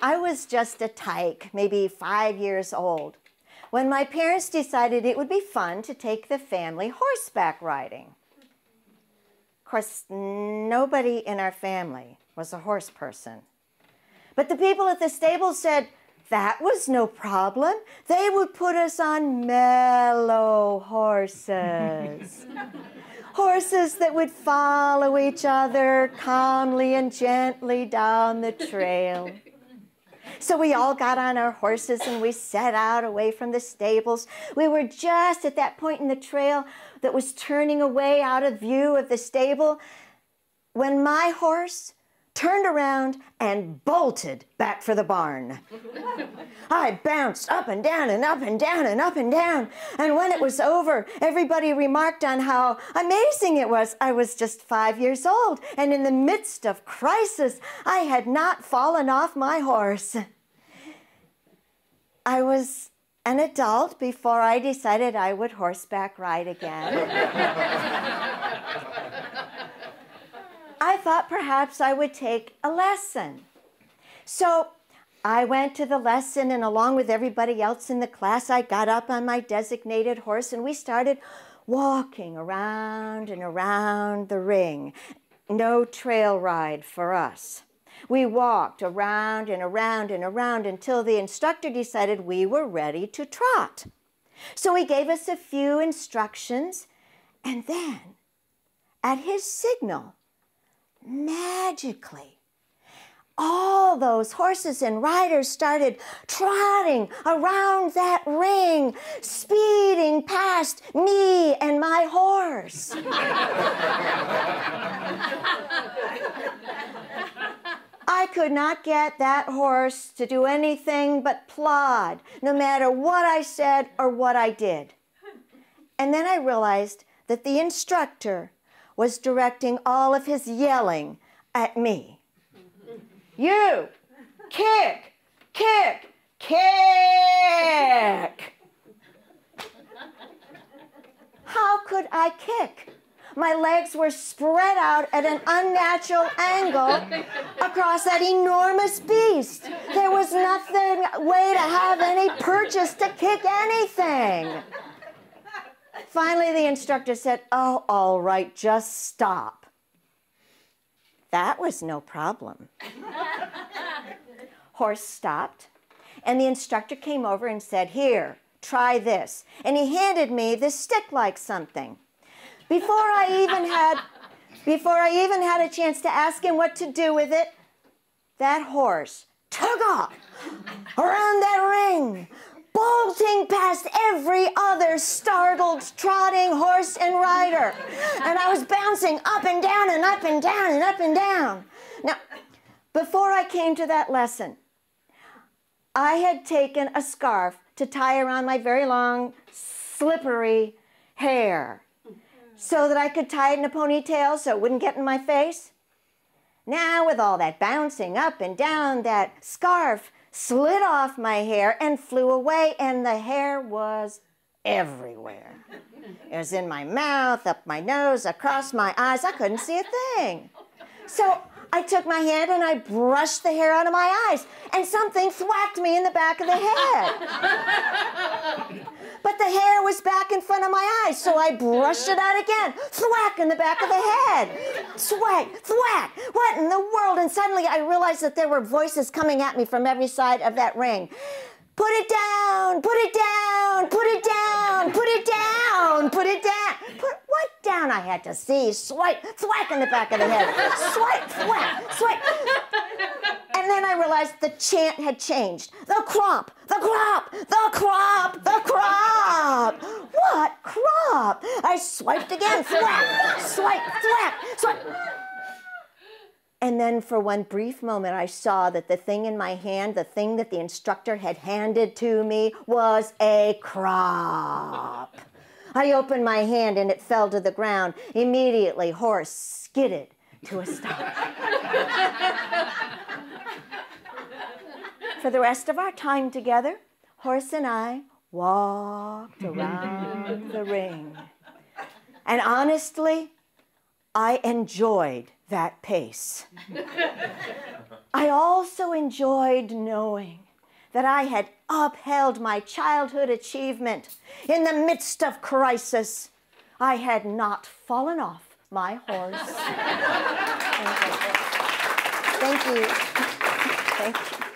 I was just a tyke, maybe 5 years old, when my parents decided it would be fun to take the family horseback riding. Of course, nobody in our family was a horse person. But the people at the stable said that was no problem. They would put us on mellow horses. Horses that would follow each other calmly and gently down the trail. So we all got on our horses and we set out away from the stables. We were just at that point in the trail that was turning away out of view of the stable when my horse turned around and bolted back for the barn. I bounced up and down and up and down and up and down. And when it was over, everybody remarked on how amazing it was. I was just 5 years old, and in the midst of crisis, I had not fallen off my horse. I was an adult before I decided I would horseback ride again. I thought perhaps I would take a lesson. So I went to the lesson, and along with everybody else in the class, I got up on my designated horse and we started walking around and around the ring. No trail ride for us. We walked around and around and around until the instructor decided we were ready to trot. So he gave us a few instructions, and then at his signal, magically, all those horses and riders started trotting around that ring, speeding past me and my horse. I could not get that horse to do anything but plod, no matter what I said or what I did. And then I realized that the instructor was directing all of his yelling at me. You, kick, kick, kick. How could I kick? My legs were spread out at an unnatural angle across that enormous beast. There was nothing way to have any purchase to kick anything. Finally, the instructor said, "Oh, all right, just stop." That was no problem. Horse stopped, and the instructor came over and said, "Here, try this." And he handed me this stick-like something. Before I even had a chance to ask him what to do with it, that horse took off around that ring, bolting past every other startled, trotting horse and rider. And I was bouncing up and down and up and down and up and down. Now, before I came to that lesson, I had taken a scarf to tie around my very long, slippery hair so that I could tie it in a ponytail so it wouldn't get in my face. Now, with all that bouncing up and down, that scarf slid off my hair and flew away, and the hair was everywhere. It was in my mouth, up my nose, across my eyes. I couldn't see a thing. So I took my hand and I brushed the hair out of my eyes, and something thwacked me in the back of the head. But the hair was back in front of my eyes, so I brushed it out again. Thwack in the back of the head. Thwack, thwack. What in the world? And suddenly I realized that there were voices coming at me from every side of that ring. Put it down, put it down, put it down, put it down, put it down. Put what down? I had to see. Swipe, thwack in the back of the head. Swipe, thwack, swipe. And then I realized the chant had changed. The crop, the crop, the crop, the crop. What crop? I swiped again. Thwack, swipe, thwack, swipe. And then for one brief moment, I saw that the thing in my hand, the thing that the instructor had handed to me, was a crop. I opened my hand and it fell to the ground. Immediately, horse skidded to a stop. For the rest of our time together, horse and I walked around the ring. And honestly, I enjoyed that pace. I also enjoyed knowing that I had upheld my childhood achievement. In the midst of crisis, I had not fallen off my horse. Thank you. Thank you.